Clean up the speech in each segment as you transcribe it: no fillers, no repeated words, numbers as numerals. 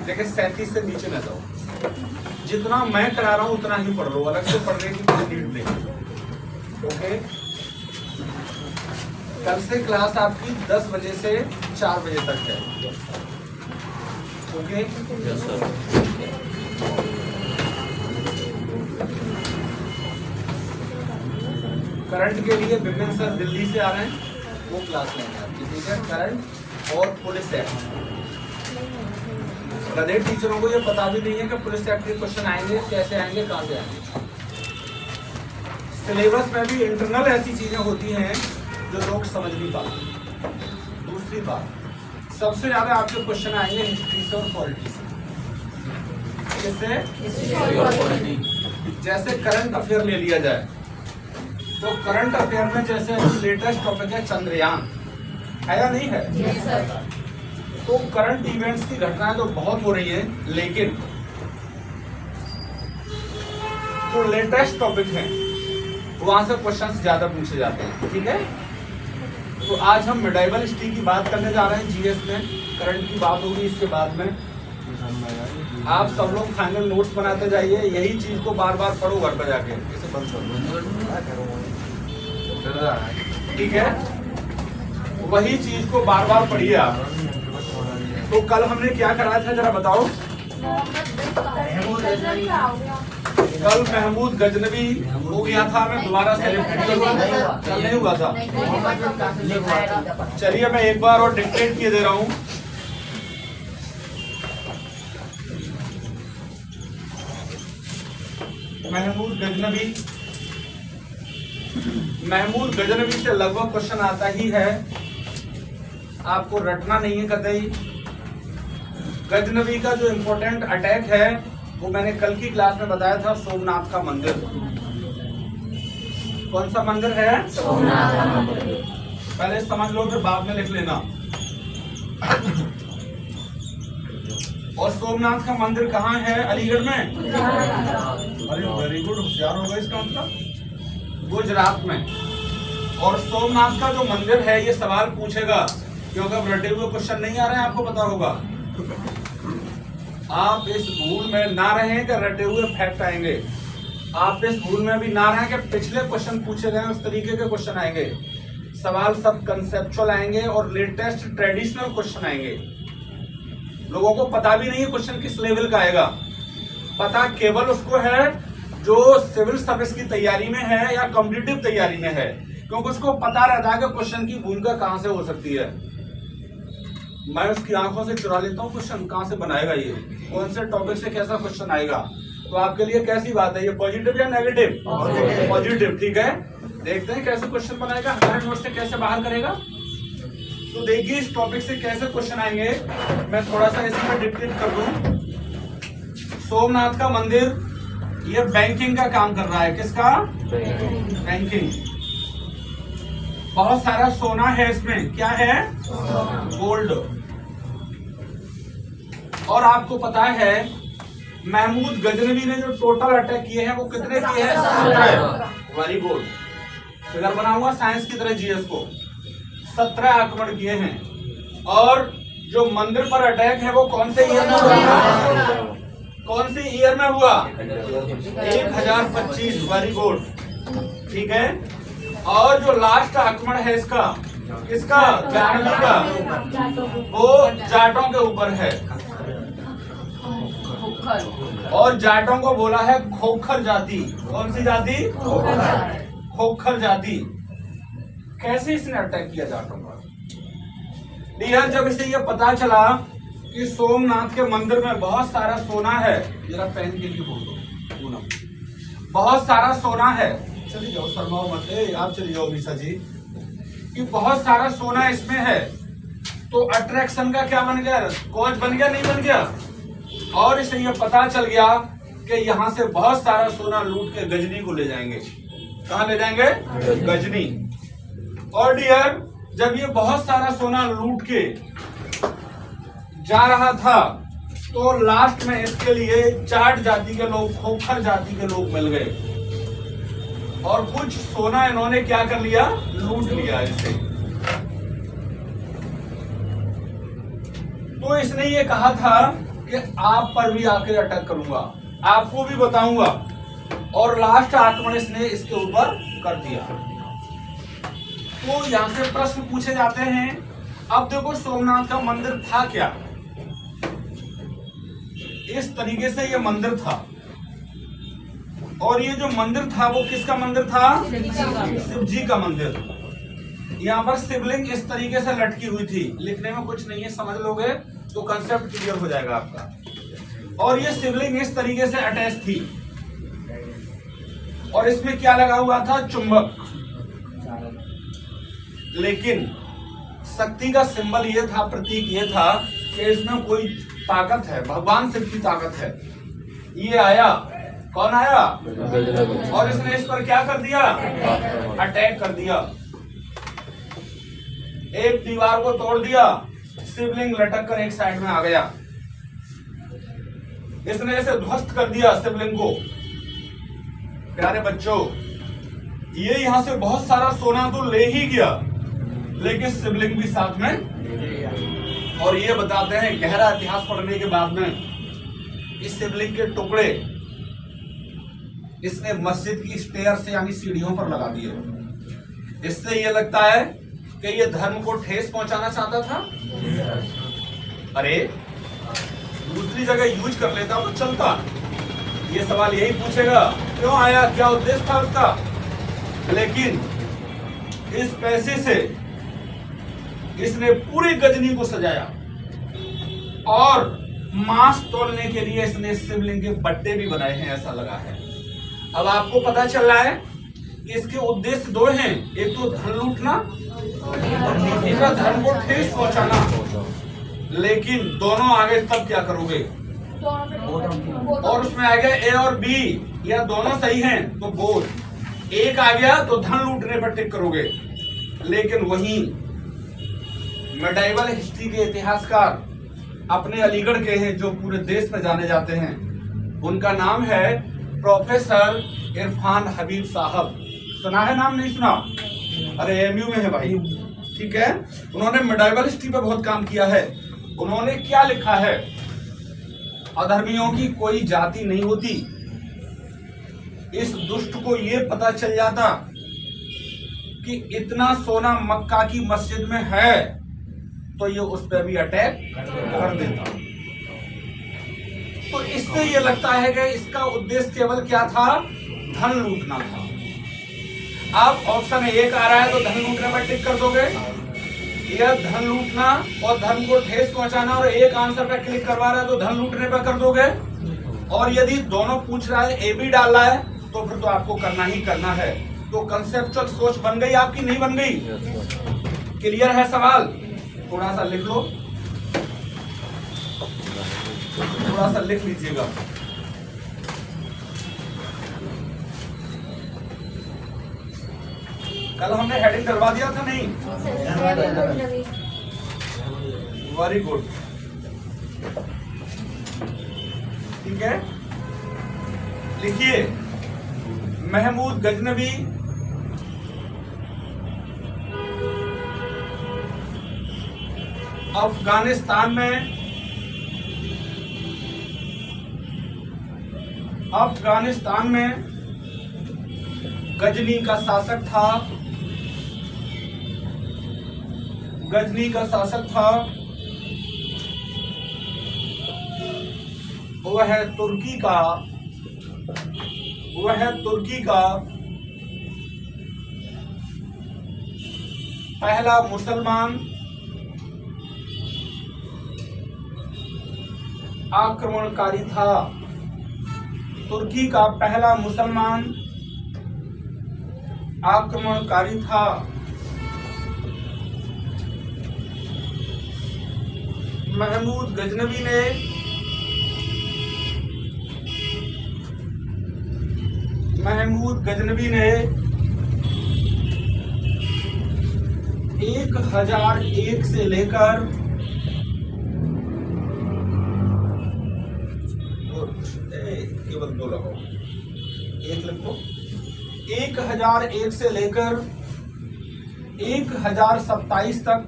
लेकिन 37 से नीचे न जाओ। जितना मैं करा रहा हूं उतना ही पढ़ लो, अलग से पढ़ने की कोई नीड नहीं। ओके, कल से क्लास आपकी 10 बजे से 4 बजे तक है। Okay, yes sir. करंट के लिए विपिन सर दिल्ली से आ रहे हैं, वो क्लास लेंगे आपकी, ठीक है। करंट और पुलिस एक्ट, गधे टीचरों को ये पता भी नहीं है कि पुलिस एक्ट के क्वेश्चन आएंगे, कैसे आएंगे, कहां से आएंगे। सिलेबस में भी इंटरनल ऐसी चीजें होती हैं जो लोग समझ नहीं पाते। दूसरी बात, सबसे ज्यादा आपके क्वेश्चन आएंगे हिस्ट्री से और पॉलिटी से। किससे? जैसे करंट अफेयर ले लिया जाए तो करंट अफेयर में जैसे लेटेस्ट टॉपिक है चंद्रयान, है या नहीं है? yes, sir. तो करंट इवेंट्स की घटनाएं तो बहुत हो रही हैं, लेकिन जो लेटेस्ट टॉपिक है वहां से क्वेश्चंस ज्यादा पूछे जाते हैं, ठीक है। तो आज हम मिडाइवल हिस्ट्री की बात करने जा रहे हैं जीएस में, करंट की बात होगी इसके बाद में। आप सब लोग फाइनल नोट्स बनाते जाइए, यही चीज को बार बार पढ़ो घर पर जाके, इसे बंद करो, ठीक है। वही चीज को बार बार पढ़िए आप। तो कल हमने क्या कराया था जरा बताओ? कल महमूद गजनवी हो गया था, मैं दोबारा सेलिब्रेट करूंगा, नहीं हुआ था। चलिए मैं एक बार और डिक्टेट किए दे रहा हूं। महमूद गजनवी से लगभग क्वेश्चन आता ही है, आपको रटना नहीं है कतई। गजनवी का जो इंपॉर्टेंट अटैक है वो मैंने कल की क्लास में बताया था, सोमनाथ का मंदिर। कौन सा मंदिर है? सोमनाथ का मंदिर। पहले समझ लो फिर बाद में लिख लेना। और सोमनाथ का मंदिर कहाँ है? अलीगढ़ में। अरे वेरी गुड, होशियार होगा इसका मतलब। गुजरात में। और सोमनाथ का जो मंदिर है ये सवाल पूछेगा, क्योंकि अब रटे हुए क्वेश्चन नहीं आ रहे हैं, आपको पता होगा। आप इस भूल में ना रहें कि रटे हुए फैक्ट आएंगे, आप इस भूल में भी ना रहें कि पिछले क्वेश्चन पूछे गए उस तरीके के क्वेश्चन आएंगे। सवाल सब कंसेप्चुअल आएंगे और लेटेस्ट ट्रेडिशनल क्वेश्चन आएंगे। लोगों को पता भी नहीं है क्वेश्चन किस लेवल का आएगा, पता केवल उसको है जो सिविल सर्विस की तैयारी में है या कॉम्पिटिटिव तैयारी में है, क्योंकि उसको पता रहता है कि क्वेश्चन की भूमिका कहां से हो सकती है। मैं उसकी आंखों से चुरा लेता हूँ क्वेश्चन, कहां से बनाएगा ये, कौन से टॉपिक से कैसा क्वेश्चन आएगा। तो आपके लिए कैसी बात है ये, पॉजिटिव या नेगेटिव? पॉजिटिव, ठीक है। देखते हैं कैसे क्वेश्चन बनाएगा, हमारे नोट से कैसे बाहर करेगा। तो देखिए इस टॉपिक से कैसे क्वेश्चन आएंगे, मैं थोड़ा सा इसमें डिक्टेट कर दूं। सोमनाथ का मंदिर ये बैंकिंग का काम कर रहा है, किसका? बैंकिंग। बहुत सारा सोना है इसमें, क्या है? गोल्ड। और आपको पता है महमूद गजनवी ने जो टोटल अटैक किए हैं वो कितने किए हैं? 17। वेरी गुड, फिगर बना हुआ साइंस की तरह जीएस को। 17 आक्रमण किए हैं। और जो मंदिर पर अटैक है वो कौन से ईयर में हुआ? कौन सी ईयर में हुआ? 1025। वेरी गुड, ठीक है। और जो लास्ट आक्रमण है इसका, किसका? गजनवी का, वो जाटों के ऊपर है। और जाटों को बोला है खोखर जाति। कौन सी जाति? खोखर जाति। कैसे इसने अटैक किया जाटों पर? डियर, जब इसे ये पता चला कि सोमनाथ के मंदिर में बहुत सारा सोना है, जरा पेन के लिए बोल दो, बहुत सारा सोना है, चलिए जाओ शर्माओ मत, आप चलिए जाओ मिसा जी, कि बहुत सारा सोना इसमें है, तो अट्रैक्शन का क्या बन गया? कॉज बन गया, नहीं बन गया? और इसे ये पता चल गया कि यहाँ से बहुत सारा सोना लूट के गजनी को ले जाएंगे। कहाँ ले जाएंगे? गजनी। और डियर, जब ये बहुत सारा सोना लूट के जा रहा था तो लास्ट में इसके लिए जाट जाति के लोग, खोखर जाति के लोग मिल गए और कुछ सोना इन्होंने क्या कर लिया? लूट लिया इसे। तो इसने ये कहा था कि आप पर भी आके अटैक करूंगा, आपको भी बताऊंगा। और लास्ट आक्रमण इसने इसके ऊपर कर दिया। तो यहां से प्रश्न पूछे जाते हैं। अब देखो सोमनाथ का मंदिर था क्या, इस तरीके से ये मंदिर था। और ये जो मंदिर था वो किसका मंदिर था? शिव जी का मंदिर। यहाँ पर शिवलिंग इस तरीके से लटकी हुई थी। लिखने में कुछ नहीं है, समझ लोगे तो कंसेप्ट क्लियर हो जाएगा आपका। और ये शिवलिंग इस तरीके से अटैच थी और इसमें क्या लगा हुआ था? चुंबक। लेकिन शक्ति का सिंबल ये था, प्रतीक ये था कि इसमें कोई ताकत है, भगवान शिव की ताकत है। ये आया, कौन आया? और इसने इस पर क्या कर दिया? अटैक कर दिया। एक दीवार को तोड़ दिया, शिवलिंग लटक कर एक साइड में आ गया। इसने इसे ध्वस्त कर दिया शिवलिंग को। प्यारे बच्चों, ये यहां से बहुत सारा सोना तो ले ही गया, लेकिन शिवलिंग भी साथ में। और ये बताते हैं गहरा इतिहास पढ़ने के बाद में, इस शिवलिंग के टुकड़े इसने मस्जिद की स्टेयर से यानी सीढ़ियों पर लगा दिए। इससे ये लगता है कि ये धर्म को ठेस पहुंचाना चाहता था। अरे दूसरी जगह यूज कर लेता तो चलता। ये सवाल यही पूछेगा, क्यों आया, क्या उद्देश्य था उसका। लेकिन इस पैसे से इसने पूरी गजनी को सजाया और मांस तोलने के लिए इसने शिवलिंग के बट्टे भी बनाए हैं, ऐसा लगा है। अब आपको पता चल रहा है कि इसके उद्देश्य दो हैं, एक तो धन लूटना और दूसरा धर्म को ठेस पहुंचाना। लेकिन दोनों आगे तब क्या करोगे? और उसमें आ गया ए और बी, या दोनों सही हैं तो बोथ। एक आ गया तो धन लूटने पर टिक करोगे। लेकिन वहीं मेडाइवल हिस्ट्री के इतिहासकार अपने अलीगढ़ के हैं, जो पूरे देश में जाने जाते हैं। उनका नाम है प्रोफेसर इरफान हबीब साहब। सुना है नाम? नहीं सुना? अरे एमयू में है भाई, ठीक है। उन्होंने मेडाइवल हिस्ट्री पे बहुत काम किया है। उन्होंने क्या लिखा है? अधर्मियों की कोई जाति नहीं होती। इस दुष्ट को ये पता चल जाता कि इतना सोना मक्का की मस्जिद में है, तो ये उस पर भी अटैक कर देता। तो इससे ये लगता है कि इसका उद्देश्य केवल क्या था? धन लूटना था। अब ऑप्शन एक आ रहा है तो धन लूटने पर टिक कर दोगे, या धन लूटना और धर्म को ठेस पहुंचाना, और एक आंसर पे क्लिक करवा रहा है तो धन लूटने पर कर दोगे। और यदि दोनों पूछ रहा है, ए बी डाल रहा है, तो फिर तो आपको करना ही करना है। तो कंसेप्चुअल सोच बन गई आपकी, नहीं बन गई? क्लियर है सवाल? थोड़ा सा लिख लो, थोड़ा सा लिख लीजिएगा। कल हमने हेडिंग डलवा दिया था, नहीं? वेरी गुड, ठीक है। लिखिए, महमूद गजनवी अफगानिस्तान में गजनी का शासक था। गजनी का शासक था, वह तुर्की का पहला मुसलमान आक्रमणकारी था। तुर्की का पहला मुसलमान आक्रमणकारी था। महमूद गजनवी ने 1001 से लेकर केवल 2 लगाओ, 1 लिखो। 1001 से लेकर 1027 तक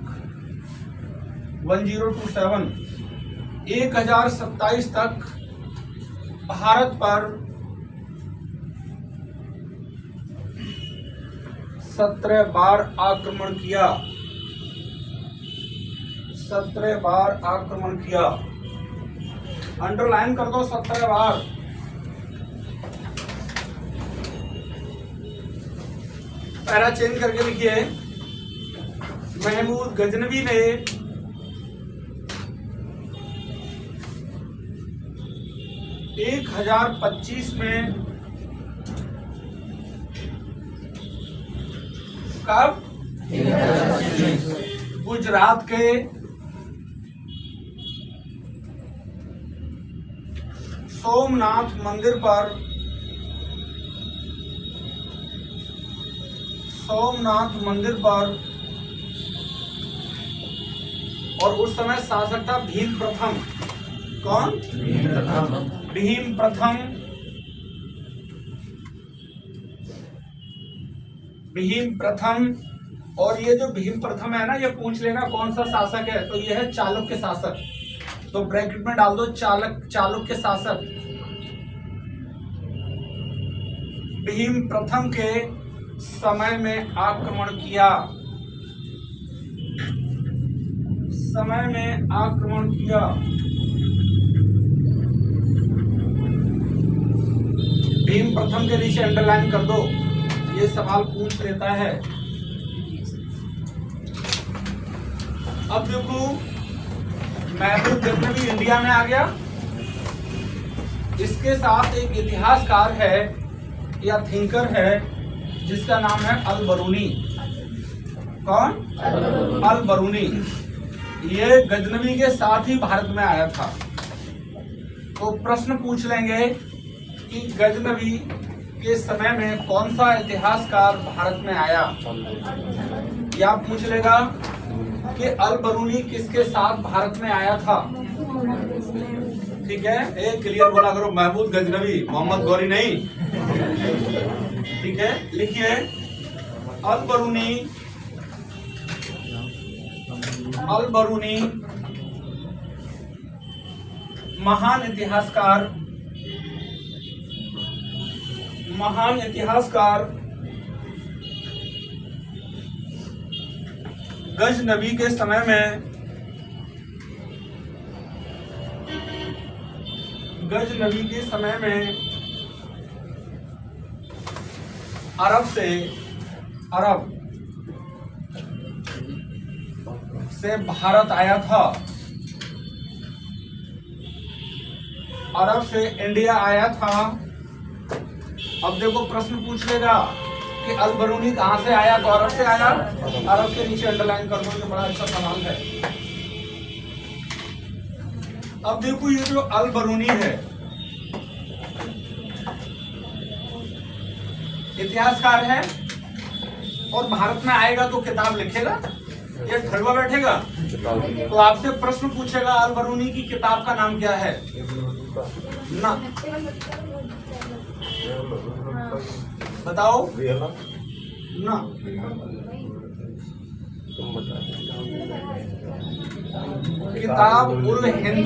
1027 1027 तक भारत पर 17 बार आक्रमण किया। 17 बार आक्रमण किया। अंडरलाइन कर दो 17 बार। पैरा चेंज करके लिखिए। महमूद गजनवी ने 1025 में कब गुजरात के सोमनाथ मंदिर पर और उस समय शासक था भीम प्रथम। कौन? भीम प्रथम। भीम प्रथम। और ये जो भीम प्रथम है ना, ये पूछ लेगा कौन सा शासक है, तो ये है चालुक्य शासक। तो ब्रैकेट में डाल दो चालुक्य शासक। भीम प्रथम के समय में आक्रमण किया। समय में आक्रमण किया। भीम प्रथम के नीचे अंडरलाइन कर दो, ये सवाल पूछ लेता है। अब देखो, महमूद गजनवी इंडिया में आ गया। इसके साथ एक इतिहासकार है या थिंकर है जिसका नाम है अल बरूनी। कौन? अल बरूनी। ये गजनवी के साथ ही भारत में आया था। तो प्रश्न पूछ लेंगे कि गजनवी के समय में कौन सा इतिहासकार भारत में आया, या पूछ लेगा कि अल बरूनी किसके साथ भारत में आया था। ठीक है, एक क्लियर बोला करो, महमूद गजनवी, मोहम्मद गौरी नहीं। ठीक है, लिखिए अल बरूनी महान इतिहासकार गजनवी के समय में अरब से भारत आया था। अरब से इंडिया आया था। अब देखो, प्रश्न पूछ लेगा कि अल बरूनी कहां से आया, तो अरब से आया। अरब के नीचे अंडरलाइन कर दो, ये बड़ा अच्छा सवाल है। अब देखो, ये जो अल बरूनी है इतिहासकार है और भारत में आएगा तो किताब लिखेगा, ये ठगवा बैठेगा। तो आपसे प्रश्न पूछेगा अल बरूनी की किताब का नाम क्या है ना, बताओ ना। किताब उल हिंद।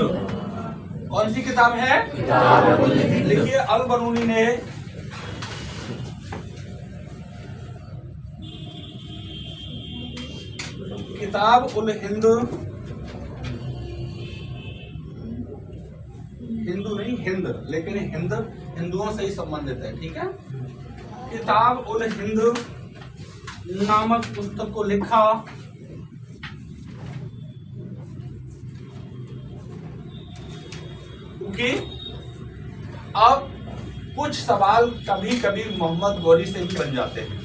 कौन सी किताब है? लिखिए, अल बरूनी ने किताब उल हिंद, हिंदू नहीं हिंद, लेकिन हिंद हिंदुओं से ही संबंधित है। ठीक है, किताब उल हिंद नामक पुस्तक को लिखा। ओके, अब कुछ सवाल कभी कभी मोहम्मद गौरी से भी बन जाते हैं।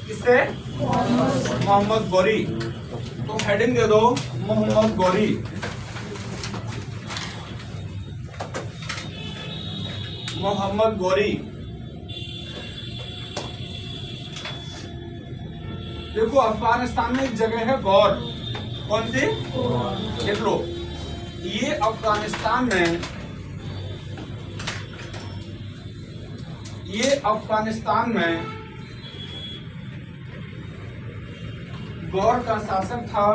किससे? मोहम्मद गौरी। तो हेडिंग दे दो, मोहम्मद गौरी। मोहम्मद गौरी। देखो, अफगानिस्तान में एक जगह है गौर। कौन सी? देख लो, ये अफगानिस्तान में गौर का शासक था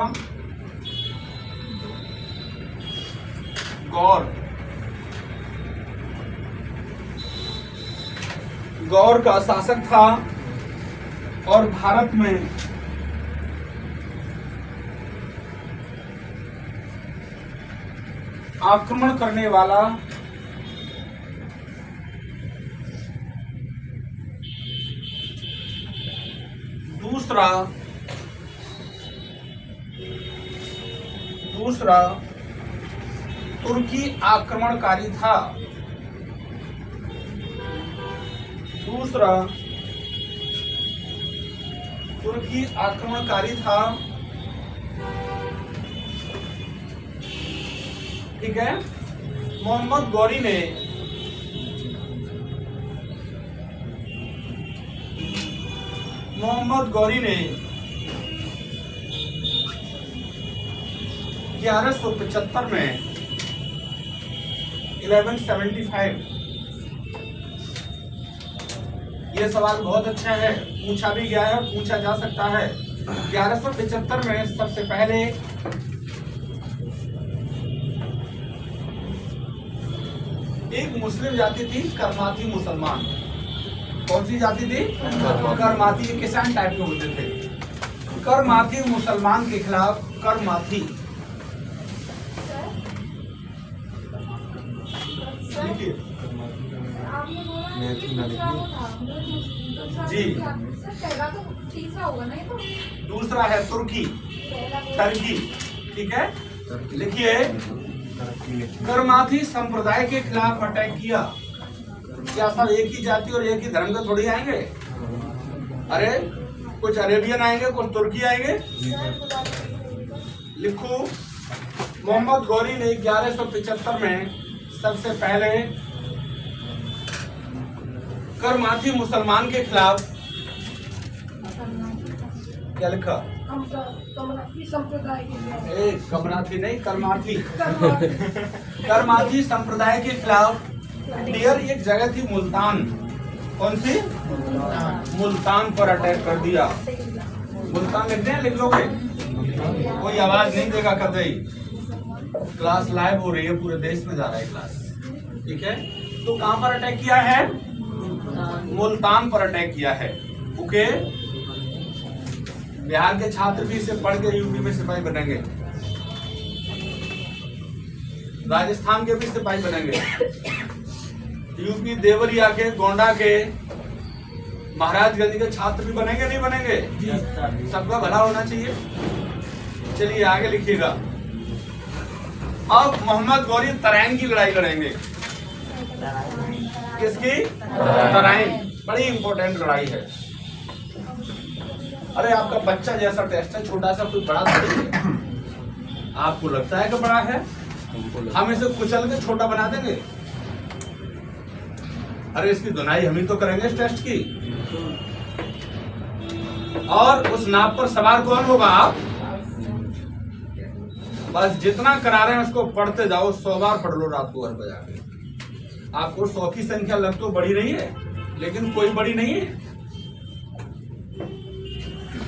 गौर का शासक था और भारत में आक्रमण करने वाला दूसरा तुर्की आक्रमणकारी था। ठीक है। मोहम्मद गौरी ने 1175 में 1175, ये सवाल बहुत अच्छा है, पूछा भी गया है और पूछा जा सकता है। 1175 में सबसे पहले एक मुस्लिम जाति थी, करमाथी मुसलमान। कौन सी जाति थी? करमाथी। ये किसान टाइप के होते थे। करमाथी मुसलमान के खिलाफ करमाथी लिखिए जी। दूसरा है तुर्की, टर्की। ठीक है, लिखिए करमाथी संप्रदाय के खिलाफ अटैक किया। क्या सब एक ही जाति और एक ही धर्म के थोड़ी आएंगे? अरे कुछ अरेबियन आएंगे, कुछ तुर्की आएंगे। लिखो, मोहम्मद गौरी ने 1175 में सबसे पहले करमाथी मुसलमान के खिलाफ क्या लिखा? कमनाथी नहीं, करमाथी। करमाथी संप्रदाय के खिलाफ डियर एक जगह थी मुल्तान। कौन सी? मुल्तान पर अटैक कर दिया। मुल्तान लिखते हैं, लिख लोगे? कोई आवाज नहीं देगा कतई। क्लास लाइव हो रही है, पूरे देश में जा रहा है क्लास। ठीक है, तो कहां पर अटैक किया है? मुल्तान पर अटैक किया है। ओके, बिहार के छात्र भी इसे पढ़ के यूपी में सिपाही बनेंगे, राजस्थान के भी सिपाही बनेंगे, यूपी देवरिया के, गोंडा के, महाराजगंज के छात्र भी बनेंगे, नहीं बनेंगे? सबका भला होना चाहिए। चलिए आगे लिखिएगा। अब मोहम्मद गौरी तराइन की लड़ाई लड़ेंगे। किसकी? तराइन। बड़ी इंपॉर्टेंट लड़ाई है। अरे आपका बच्चा जैसा टेस्ट है, छोटा सा, कोई बड़ा थोड़ी है। आपको लगता है कि बड़ा है, हम इसे कुचल के छोटा बना देंगे। अरे इसकी धुनाई हम ही तो करेंगे इस टेस्ट की। और उस नाव पर सवार कौन होगा? आप बस जितना करा रहे हैं उसको पढ़ते जाओ, 100 बार पढ़ लो रात को घर बजा के। आपको 100 की संख्या लग तो बड़ी नहीं है, लेकिन कोई बड़ी नहीं है।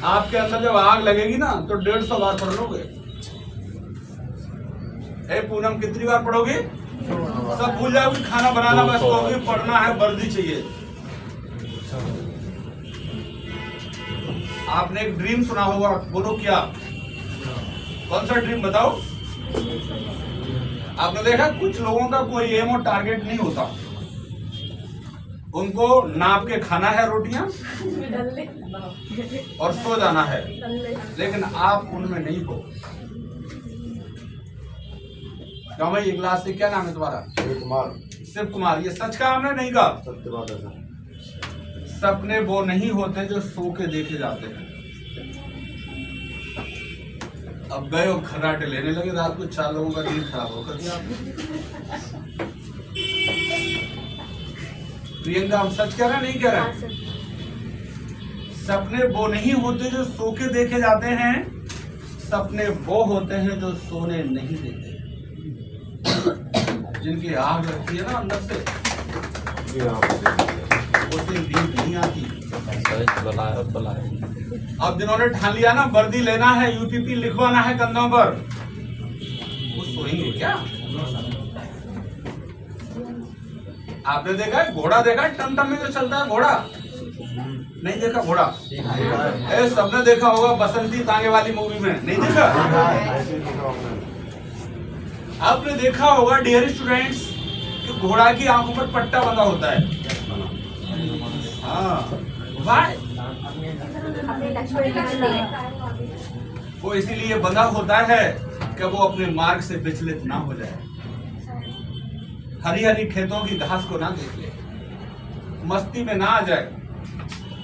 आपके अंदर जब आग लगेगी ना तो 150 बार पढ़ लोगे। पूनम कितनी बार पढ़ोगे? सब भूल जाओगे, खाना बनाना बस कहोगे, पढ़ना है, वर्दी चाहिए। आपने एक ड्रीम सुना होगा, बोलो क्या? कौन सा ड्रीम बताओ? आपने देखा कुछ लोगों का कोई एम और टारगेट नहीं होता, उनको नाप के खाना है रोटियां और सो जाना है, लेकिन आप उनमें नहीं हो। क्या भाई, ये क्लास से क्या नाम है तुम्हारा? शिव कुमार। शिव कुमार, ये सच का हमने नहीं कहा? सत्य बात है। सपने वो नहीं होते जो सो के देखे जाते हैं। अब गए और खर्राटे लेने लगे, रात को 4 लोगों का नींद खराब होकर दिया। प्रियंका, हम सच कह रहे हैं, नहीं कह रहे? सपने वो नहीं होते जो सो के देखे जाते हैं, सपने वो होते हैं जो सोने नहीं देते। जिनकी आग लगती है ना अंदर से, उसे नींद नहीं आती। अब जिन्होंने ठान लिया ना वर्दी लेना है, यूटीपी लिखवाना है कंधों पर, वो सोएंगे क्या? आपने देखा है घोड़ा? देखा है टमटम में जो चलता है घोड़ा? नहीं देखा घोड़ा? सबने देखा होगा बसंती तांगे वाली मूवी में, नहीं देखा? आपने देखा होगा डियर स्टूडेंट्स कि घोड़ा की आंखों पर पट्टा बंधा होता है। हाँ, वाह, वो इसीलिए बंधा होता है कि वो अपने मार्ग से विचलित ना हो जाए, हरी हरी खेतों की घास को ना देख ले, मस्ती में ना आ जाए,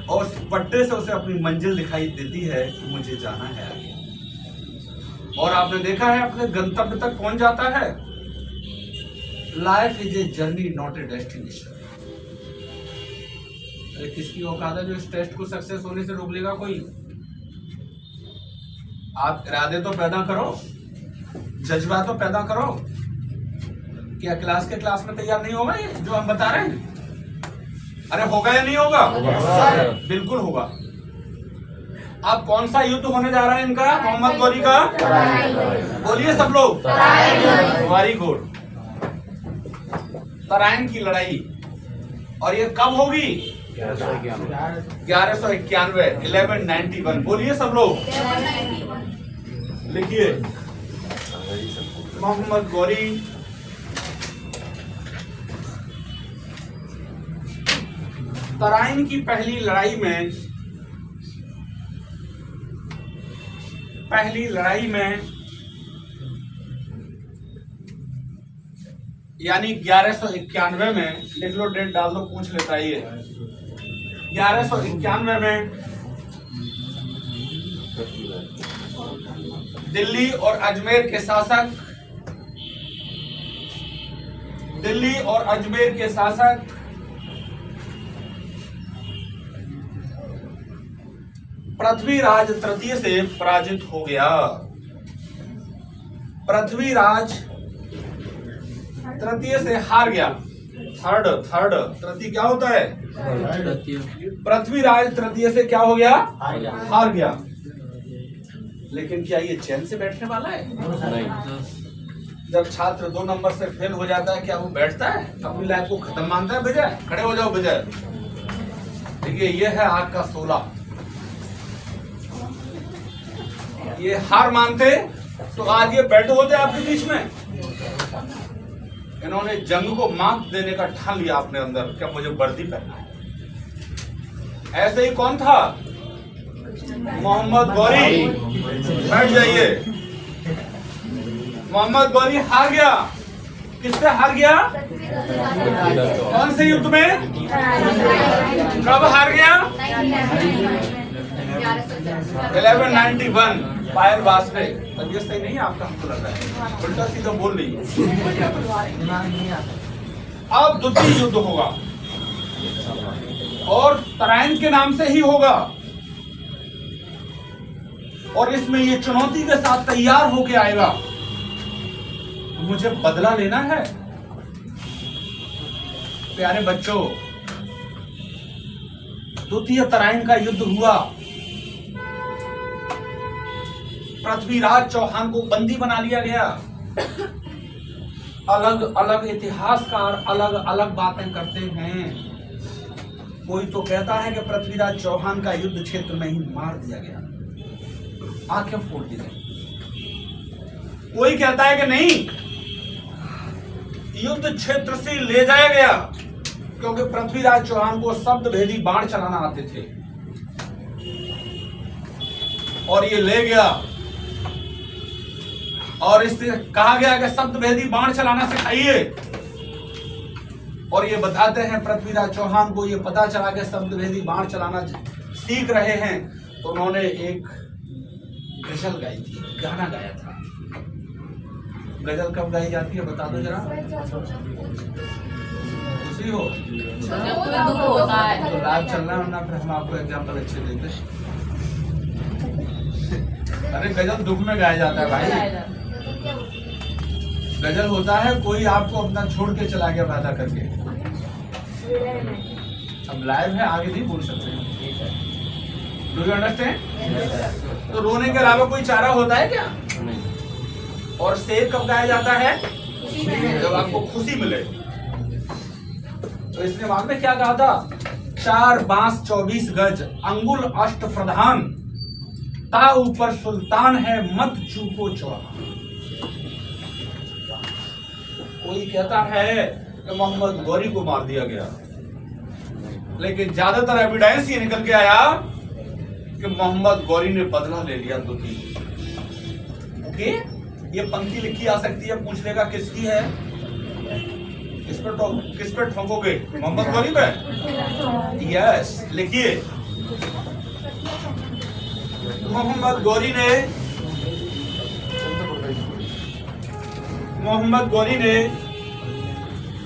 और उस पट्टे से उसे अपनी मंजिल दिखाई देती है कि मुझे जाना है आगे। और आपने देखा है अपने गंतव्य तक पहुंच जाता है। Life is a journey not a destination. किसकी औकात है जो इस टेस्ट को सक्सेस होने से रोक लेगा? कोई? आप इरादे तो पैदा करो, जज्बा तो पैदा करो। क्या क्लास में तैयार नहीं होगा ये जो हम बता रहे हैं? अरे होगा या नहीं होगा? बिल्कुल होगा। अब कौन सा युद्ध होने जा रहा है इनका, मोहम्मद गौरी का? बोलिए सब लोग, वेरी गुड। तराइन की लड़ाई। और ये कब होगी? 1191, 1191। बोलिए सब लोग, लिखिए। मोहम्मद गौरी तराइन की पहली लड़ाई में यानी 1191 में, लिख लो, डेट डाल दो, पूछ लेता है ये। 1191 में दिल्ली और अजमेर के शासक पृथ्वीराज तृतीय से पराजित हो गया। पृथ्वीराज तृतीय से हार गया। थर्ड तृतीय क्या होता है? पृथ्वीराज तृतीय से क्या हो गया? हार गया। लेकिन क्या ये चैन से बैठने वाला है? नहीं। जब छात्र 2 नंबर से फेल हो जाता है, क्या वो बैठता है? अपनी लाइफ को खत्म मानता है? विजय, खड़े हो जाओ विजय। देखिए, ये है आग का 16। ये हार मानते तो आज ये बैठे होते आपके बीच में। इन्होंने जंग को मात देने का ठान लिया अपने अंदर, क्या मुझे वर्दी पहनना है। ऐसे ही कौन था? मोहम्मद गौरी। बैठ जाइए। मोहम्मद गौरी हार गया। किससे हार गया? कौन से युद्ध में? कब हार गया? 1191, पायल वास्ते। तबीयत सही नहीं है आपका, हमको लग रहा है, उल्टा सीधा बोल रही है। अब द्वितीय युद्ध होगा और तराइन के नाम से ही होगा, और इसमें ये चुनौती के साथ तैयार होके आएगा, मुझे बदला लेना है। प्यारे बच्चों, द्वितीय तराइन का युद्ध हुआ। पृथ्वीराज चौहान को बंदी बना लिया गया। अलग अलग इतिहासकार अलग अलग बातें करते हैं। कोई तो कहता है कि पृथ्वीराज चौहान का युद्ध क्षेत्र में ही मार दिया गया, आंखें फोड़ दी गई। कोई कहता है कि नहीं, युद्ध क्षेत्र से ले जाया गया, क्योंकि पृथ्वीराज चौहान को शब्द भेदी बाण चलाना आते थे और ये ले गया, और इससे कहा गया कि शब्द भेदी बाण चलाना सिखाइए। और ये बताते हैं पृथ्वीराज चौहान को ये पता चला कि शब्द भेदी बाण चलाना सीख रहे हैं, तो उन्होंने एक गजल गाई थी, गाना गाया था। गजल कब गाई जाती है बता दो जरा। खुशी हो तो लाइव चलना, वरना फिर हम आपको एग्जाम्पल अच्छे देते। अरे गजल दुख में गाया जाता है भाई। गजल होता है कोई आपको अपना छोड़ के चला गया वादा करके। अब लाइव है, आगे नहीं बोल सकते। Do you understand? तो रोने के अलावा कोई चारा होता है क्या? और शेर कब गाया जाता है? जब आपको खुशी मिले। तो इसने बाद में क्या कहा था? 4 बांस 24 गज, अंगुल अष्ट प्रधान, ता ऊपर सुल्तान है, मत चूको चौहान। कोई कहता है कि मोहम्मद गौरी को मार दिया गया, लेकिन ज्यादातर एविडेंस ये निकल के आया कि मोहम्मद गौरी ने बदला ले लिया दुखी। ओके, ये पंक्ति लिखी आ सकती है, पूछ लेगा किसकी है, किस पे ठोकोगे? मोहम्मद गौरी पे? यस, लिखिए। मोहम्मद गौरी ने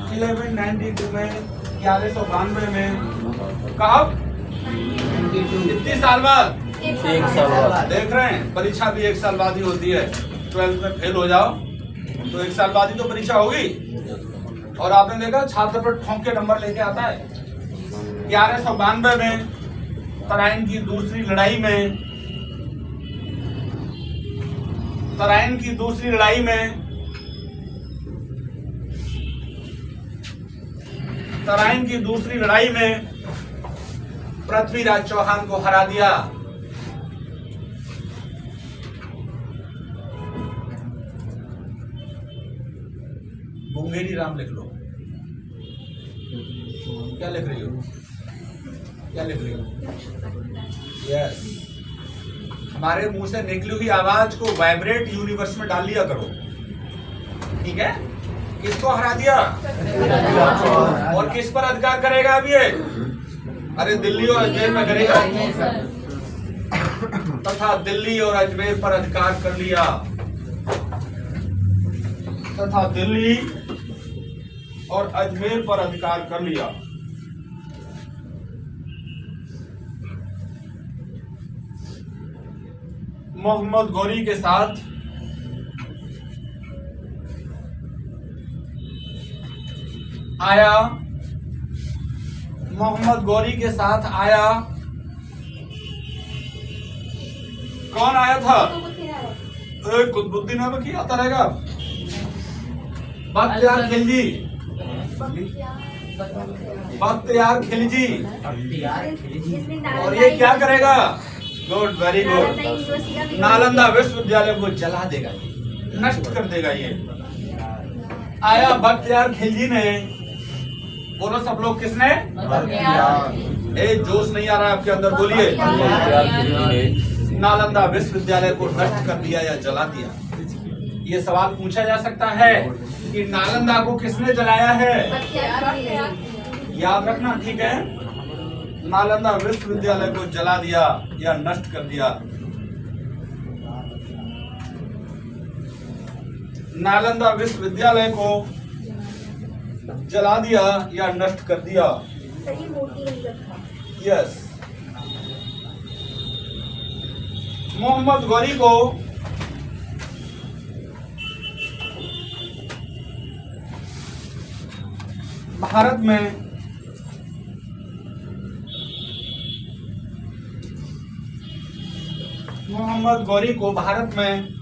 1192 में 1192 में कब? कितने साल बाद? 1 साल बाद। देख रहे हैं, परीक्षा भी 1 साल बाद ही होती है। 12th में फेल हो जाओ तो 1 साल बाद ही तो परीक्षा होगी। और आपने देखा छात्र पर ठोंक के नंबर लेके आता है। 1192 में तराइन की दूसरी लड़ाई में पृथ्वीराज चौहान को हरा दिया। मुंगेरी राम लिख लो। क्या लिख रही हो? यस, हमारे मुंह से निकली हुई आवाज को वाइब्रेट यूनिवर्स में डाल लिया करो, ठीक है? किसको हरा दिया और किस पर अधिकार करेगा अब ये? अरे दिल्ली और अजमेर में करेगा, तथा दिल्ली और अजमेर पर अधिकार कर लिया, तथा दिल्ली और अजमेर पर अधिकार कर लिया। मोहम्मद गौरी के साथ आया, कौन आया था? कुतुबुद्दीन ऐबकी आता रहेगा, बख्तियार खिलजी। और ये क्या करेगा? Good, very good. नालंदा विश्वविद्यालय को जला देगा, नष्ट कर देगा। ये आया बख्तियार खिलजी ने। बोलो सब लोग, किसने? जोश नहीं आ रहा है आपके अंदर, बोलिए। नालंदा विश्वविद्यालय को नष्ट कर दिया या जला दिया। ये सवाल पूछा जा सकता है कि नालंदा को किसने जलाया है? याद रखना, ठीक है? नालंदा विश्वविद्यालय को जला दिया या नष्ट कर दिया। नालंदा विश्वविद्यालय को जला दिया या नष्ट कर दिया। यस, मोहम्मद गौरी को भारत में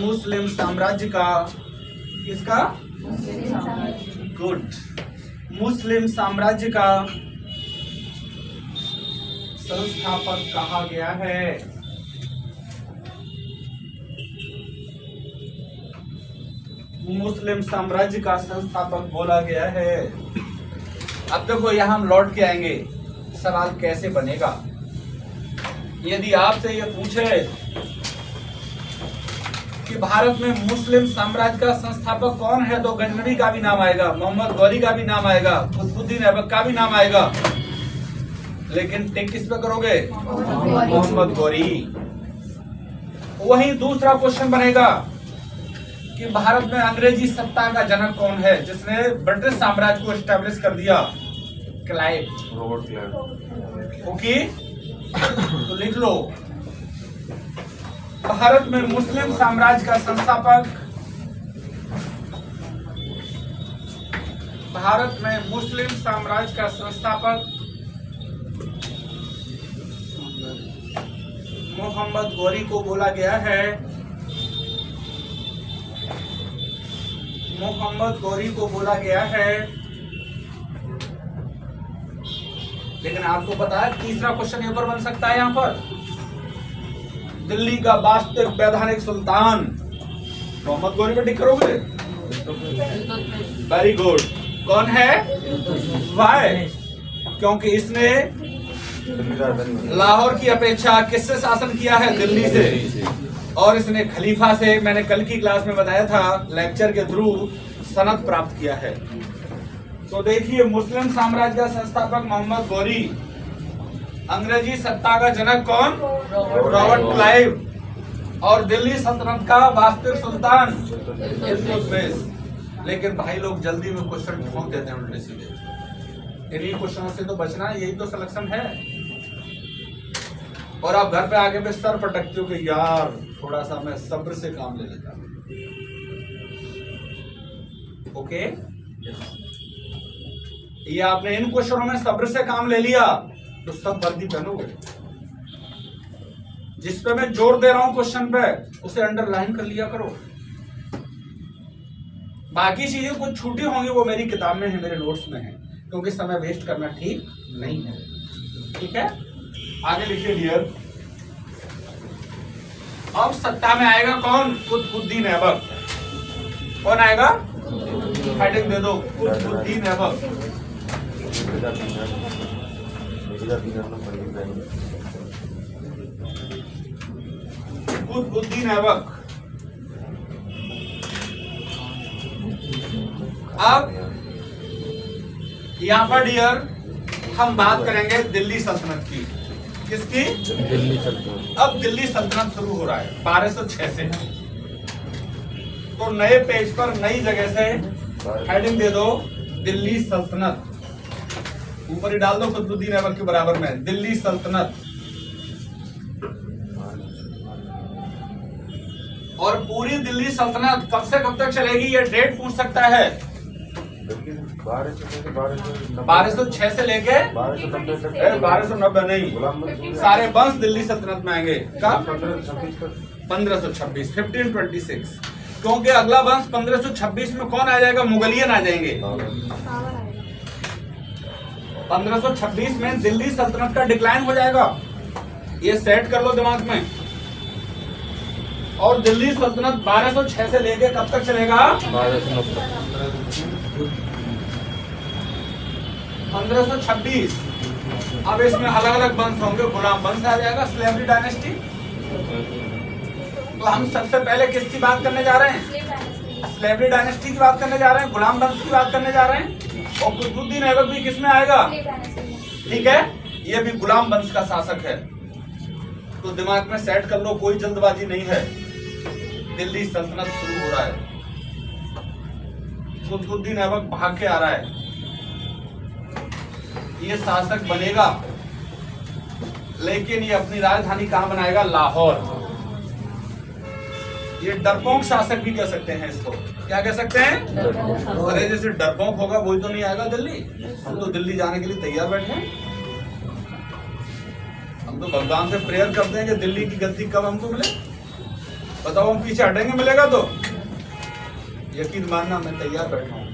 मुस्लिम साम्राज्य का, किसका? गुड, मुस्लिम साम्राज्य का संस्थापक कहा गया है। मुस्लिम साम्राज्य का संस्थापक बोला गया है। अब देखो, यहां हम लौट के आएंगे, सवाल कैसे बनेगा। यदि आपसे ये पूछे कि भारत में मुस्लिम साम्राज्य का संस्थापक कौन है, तो गजनवी का भी नाम आएगा, मोहम्मद गौरी का भी नाम आएगा, कुतुबुद्दीन ऐबक का भी नाम आएगा, लेकिन टिक किस पे करोगे? मोहम्मद गौरी। वहीं दूसरा क्वेश्चन बनेगा कि भारत में अंग्रेजी सत्ता का जनक कौन है, जिसने ब्रिटिश साम्राज्य को एस्टेब्लिश कर दिया? Clive, Robert Clive. ओके, तो लिख लो, भारत में मुस्लिम साम्राज्य का संस्थापक, भारत में मुस्लिम साम्राज्य का संस्थापक मोहम्मद गौरी को बोला गया है। मोहम्मद गौरी को बोला गया है। लेकिन आपको पता है तीसरा क्वेश्चन यहाँ पर बन सकता है। यहाँ पर दिल्ली का वास्तविक वैधानिक सुल्तान मोहम्मद गौरी पे टिक करोगे? Very good. कौन है? वाई? क्योंकि इसने लाहौर की अपेक्षा किससे शासन किया है? दिल्ली से। और इसने खलीफा से, मैंने कल की क्लास में बताया था लेक्चर के थ्रू, सनद प्राप्त किया है। तो देखिए, मुस्लिम साम्राज्य का संस्थापक मोहम्मद गौरी, अंग्रेजी सत्ता का जनक कौन? रॉबर्ट क्लाइव, और दिल्ली सल्तनत का वास्तविक सुल्तान इल्तुतमिश। लेकिन भाई लोग जल्दी में क्वेश्चन ठोक देते हैं उल्टे सीधे। इन्हीं क्वेश्चनों से तो बचना, यही तो सिलेक्शन है। और आप घर पे आके भी सर पटकते हो कि यार थोड़ा सा मैं सब्र से काम ले लेता हूं। ओके, ये आपने इन क्वेश्चनों में सब्र से काम ले लिया तो सब वर्दी पहनोगे। जिस पे मैं जोर दे रहा हूं क्वेश्चन पे, उसे अंडरलाइन कर लिया करो। बाकी चीजें कुछ छूटी होंगी वो मेरी किताब में है, मेरे नोट्स में है, क्योंकि समय वेस्ट करना ठीक नहीं है। ठीक है, आगे लिखिए डियर। अब सत्ता में आएगा कौन? कुतुबुद्दीन ऐबक। कौन आएगा? हेडिंग दे दो, कुतुबुद्दीन ऐबक। कुतुबुद्दीन ऐबक। अब यहां पर डियर हम बात करेंगे दिल्ली सल्तनत की। किसकी? दिल्ली सल्तनत। अब दिल्ली सल्तनत शुरू हो रहा है 1206 से। तो नए पेज पर नई जगह से हेडिंग दे दो दिल्ली सल्तनत। ऊपर ही डाल दो कुतुबुद्दीन ऐबक के बराबर में दिल्ली सल्तनत। और पूरी दिल्ली सल्तनत कब से कब तक चलेगी, ये डेट पूछ सकता है। 1206 से लेके 1290 नहीं, सारे वंश दिल्ली सल्तनत में आएंगे। कब? 1526, 1526। क्योंकि अगला वंश 1526 में कौन आ जाएगा? मुगलियन आ जाएंगे। 1526 में दिल्ली सल्तनत का डिक्लाइन हो जाएगा, ये सेट कर लो दिमाग में। और दिल्ली सल्तनत 1206 से लेके कब तक चलेगा? 1526। अब इसमें अलग अलग वंश होंगे, गुलाम वंश आ जाएगा, स्लेवरी डायनेस्टी। तो हम सबसे पहले किसकी बात करने जा रहे हैं? स्लेवरी डायनेस्टी की बात करने जा रहे हैं, गुलाम वंश की बात करने जा रहे हैं। और कुतुबुद्दीन ऐबक भी किसमें आएगा? ठीक है, ये भी गुलाम वंश का शासक है। तो दिमाग में सेट कर लो, कोई जल्दबाजी नहीं है। दिल्ली सल्तनत शुरू हो रहा है, कुतुबुद्दीन ऐबक भाग के आ रहा है, ये शासक बनेगा। लेकिन ये अपनी राजधानी कहां बनाएगा? लाहौर। ये डरपोक शासक भी कह सकते हैं इसको। क्या कह सकते हैं? अरे जैसे डरपोक होगा वही तो नहीं आएगा दिल्ली। हम तो दिल्ली जाने के लिए तैयार बैठे हैं। हम तो भगवान से प्रेयर करते हैं कि दिल्ली की गद्दी कब हमको मिले। बताओ, हम पीछे हटेंगे मिलेगा तो? यकीन मानना, मैं तैयार बैठा हूं।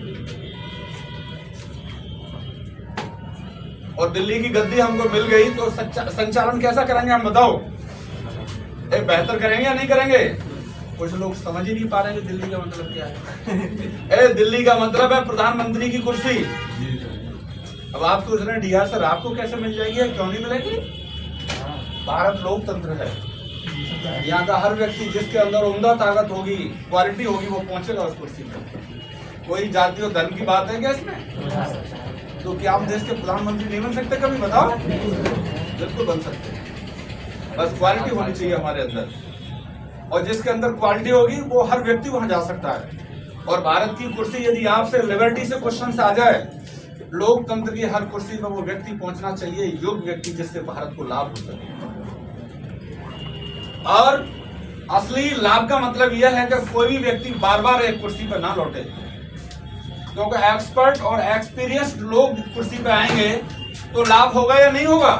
और दिल्ली की गद्दी हमको मिल गई तो संचालन कैसा करेंगे हम बताओ? बेहतर करेंगे या नहीं करेंगे? कुछ लोग समझ ही नहीं पा रहे हैं दिल्ली का मतलब क्या है। दिल्ली का मतलब है प्रधानमंत्री की कुर्सी। अब आप सोच रहे हैं डीआर सर आपको कैसे मिल जाएगी या क्यों नहीं मिलेगी? भारत लोकतंत्र है, यहाँ का हर व्यक्ति जिसके अंदर उम्दा ताकत होगी, क्वालिटी होगी, वो पहुंचेगा उस कुर्सी पर। कोई जाति और धर्म की बात है क्या इसमें? तो क्या हम देश के प्रधानमंत्री नहीं बन सकते कभी? बताओ, बिल्कुल बन सकते हैं। बस क्वालिटी होनी चाहिए हमारे अंदर, और जिसके अंदर क्वालिटी होगी वो हर व्यक्ति वहां जा सकता है। और भारत की कुर्सी, यदि आपसे लिबर्टी से क्वेश्चन आ जाए, लोकतंत्र की हर कुर्सी पर वो व्यक्ति पहुंचना चाहिए, योग्य व्यक्ति, जिससे भारत को लाभ हो सके। और असली लाभ का मतलब यह है कि कोई भी व्यक्ति बार बार एक कुर्सी पर ना लौटे, क्योंकि एक्सपर्ट और एक्सपीरियंस्ड लोग कुर्सी पे आएंगे तो लाभ होगा या नहीं होगा?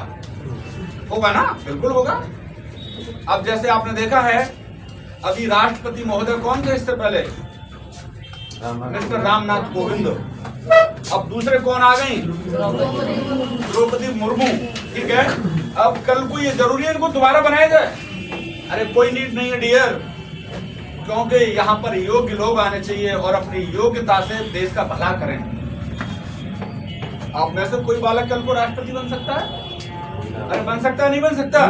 होगा ना, बिल्कुल होगा। अब जैसे आपने देखा है, अभी राष्ट्रपति महोदय कौन थे इससे पहले? मिस्टर रामनाथ कोविंद। अब दूसरे कौन आ गई? द्रौपदी मुर्मू। ठीक है, अब कल को ये जरूरी है इनको दोबारा बनाया जाए? अरे कोई नीड नहीं है डियर, क्योंकि यहाँ पर योग्य लोग आने चाहिए और अपनी योग्यता से देश का भला करें। आप में से कोई बालक कल को राष्ट्रपति बन सकता है? अरे बन सकता है, नहीं बन सकता?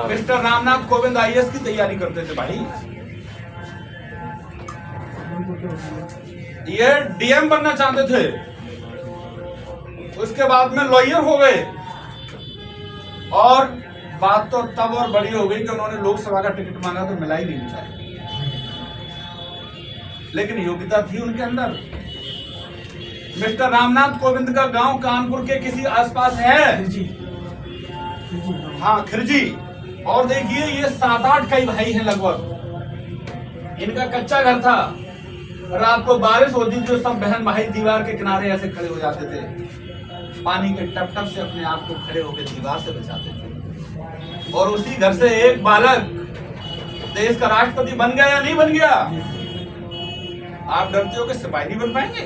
मिस्टर रामनाथ कोविंद आईएएस की तैयारी करते थे भाई, ये डीएम बनना चाहते थे, उसके बाद में लॉयर हो गए, और बात तो तब और बड़ी हो गई कि उन्होंने लोकसभा का टिकट मांगा तो मिला ही नहीं बेचारे, लेकिन योग्यता थी उनके अंदर। मिस्टर रामनाथ कोविंद का गांव कानपुर के किसी आसपास है? हाँ, खिरजी। और देखिए ये 7-8 कई भाई हैं लगभग। इनका कच्चा घर था, रात को बारिश होती थी, सब बहन भाई दीवार के किनारे ऐसे खड़े हो जाते थे, पानी के टप टप से अपने आप को खड़े होकर दीवार से बचाते थे। और उसी घर से एक बालक देश का राष्ट्रपति बन गया या नहीं बन गया? आप डरते हो कि सिपाही नहीं बन पाएंगे?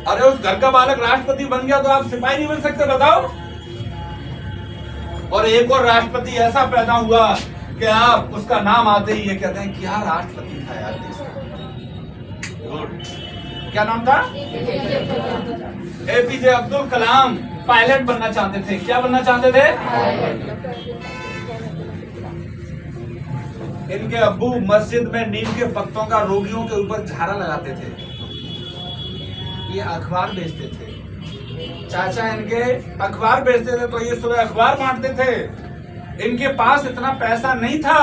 अरे उस घर का बालक राष्ट्रपति बन गया तो आप सिपाही नहीं बन सकते, बताओ? और एक और राष्ट्रपति ऐसा पैदा हुआ कि आप उसका नाम आते ही ये कहते हैं क्या राष्ट्रपति था यार देश का। गुड। क्या नाम था? एपीजे अब्दुल कलाम। पायलट बनना चाहते थे। क्या बनना चाहते थे? इनके अब्बू मस्जिद में नीम के पत्तों का रोगियों के ऊपर झाड़ा लगाते थे, ये अखबार बेचते थे। चाचा इनके अखबार बेचते थे तो ये सुबह अखबार बांटते थे। इनके पास इतना पैसा नहीं था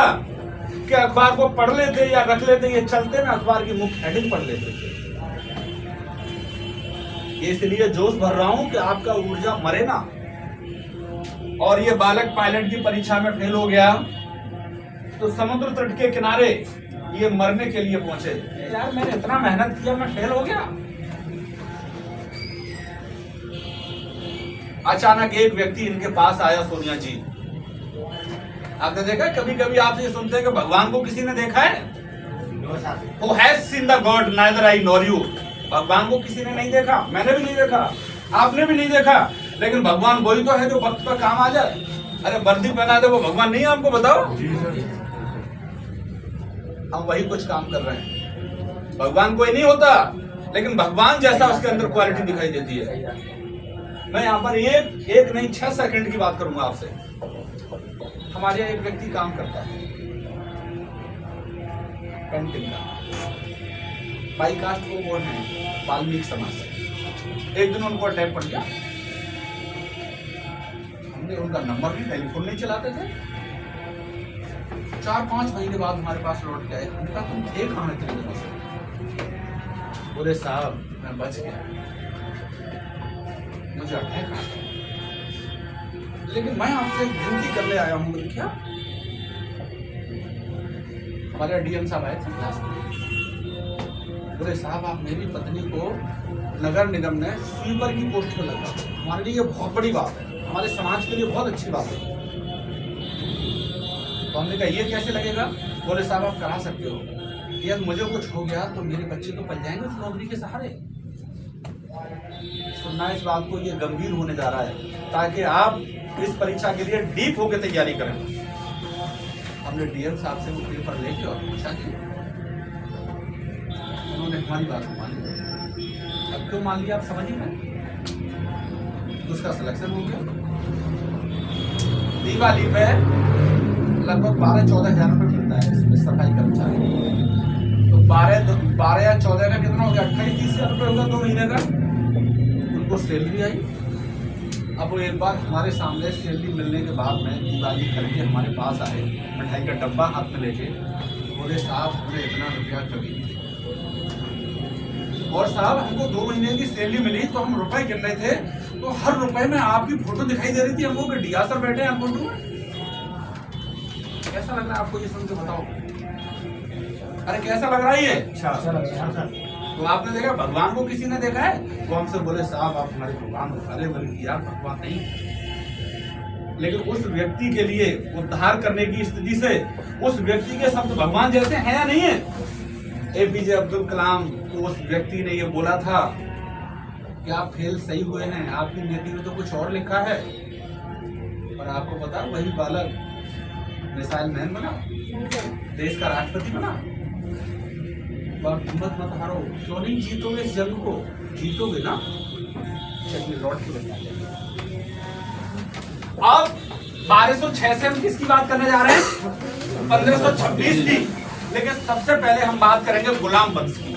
कि अखबार को पढ़ लेते या रख लेते, ये चलते में अखबार की मुख्य हेडिंग पढ़ लेते थे। इसलिए जोश भर रहा हूं कि आपका ऊर्जा मरे ना। और ये बालक पायलट की परीक्षा में फेल हो गया तो समुद्र तट के किनारे ये मरने के लिए पहुंचे। यार मैंने इतना मेहनत किया, मैं फेल हो गया। अचानक एक व्यक्ति इनके पास आया, सोनिया जी। आपने देखा कभी कभी आप ये सुनते हैं कि भगवान को किसी ने देखा है? Who has seen the God, neither I nor you। भगवान को किसी ने नहीं देखा, मैंने भी नहीं देखा, आपने भी नहीं देखा, लेकिन भगवान वही तो है जो वक्त पर काम आ जाए। अरे वर्दी पहना दे वो भगवान नहीं है आपको, बताओ? हम वही कुछ काम कर रहे हैं। भगवान कोई नहीं होता, लेकिन भगवान जैसा उसके अंदर क्वालिटी दिखाई देती है। मैं यहाँ पर एक नहीं 6 सेकंड की बात करूंगा आपसे। हमारे यहाँ एक व्यक्ति काम करता है पेंटिंग का, बाई कास्ट को बोर्ड है, वाल्मीकि समाज से। एक दिन उनको अटैक पड़ गया, हमने उनका नंबर नहीं, टेलीफोन नहीं चलाते थे। 4-5 महीने बाद हमारे पास लौट के आए। हमने कहा तुम थे कहाँ इतने दिनों से? बोले साहब मैं बच गया, मुझे अटैक आ गया, लेकिन मैं आपसे विनती करने आया हूँ। बोले क्या? हमारे डीएम साहब आए थे क्लास में। बोले साहब आप मेरी पत्नी को नगर निगम ने स्वीपर की पोस्ट पर लगा, हमारे लिए ये बहुत बड़ी बात है, हमारे समाज के लिए बहुत अच्छी बात है। तो हमने कहा ये कैसे लगेगा? बोले साहब आप करा सकते हो, यदि मुझे कुछ हो गया तो मेरे बच्चे तो पल जाएंगे उस नौकरी के सहारे। सुनना इस बात को, ये गंभीर होने जा रहा है, ताकि आप इस परीक्षा के लिए डीप होकर तैयारी करें। हमने डीएम साहब से वो पेपर लेके और पूछा कि उन्होंने हमारी बात को मान लिया। अब क्यों मान लिया आप समझ ही नहीं। उसका सिलेक्शन हो गया। दिवाली पे लगभग 12-14 हजार रुपये मिलता है इसमें सफाई कर्मचारी। तो 12 या 14 का कितना हो गया? 28-30 हजार रुपये होगा 2 महीने का। उनको सैलरी आई। अब वो एक बार हमारे सामने सैलरी मिलने के बाद में दिवाली करके हमारे पास आए, मिठाई का डब्बा हाथ में लेके। बोले साहब हमें इतना रुपया कभी नहीं, और साहब हमको 2 महीने की सैलरी मिली तो हम रुपए गिन रहे थे, तो हर रुपए में आपकी फोटो दिखाई दे रही थी हमको कि डीआर सर बैठे हैं फोटो में। कैसा लग रहा है आपको ये सुन के बताओ? अरे कैसा लग रहा है ये? अच्छा लग रहा है। तो आपने देखा भगवान को किसी ने देखा है? वो हमसे बोले साहब आप हमारे भगवान हो। अरे बोले यार भगवान नहीं, लेकिन उस व्यक्ति के लिए उद्धार करने की स्थिति से उस व्यक्ति के शब्द भगवान जैसे हैं या नहीं है? एपीजे अब्दुल कलाम उस व्यक्ति ने ये बोला था कि आप फेल सही हुए हैं, आपकी नीति में तो कुछ और लिखा है। और आपको पता वही बालक मिसाइल मैन बना, देश का राष्ट्रपति बना। हिम्मत मत हारो, क्यों नहीं जीतोगे इस जंग को? जीतोगे ना। चलिए लौट के बता दें। अब 1206 से हम किसकी बात करने जा रहे हैं? 1526 की। लेकिन सबसे पहले हम बात करेंगे गुलाम वंश की।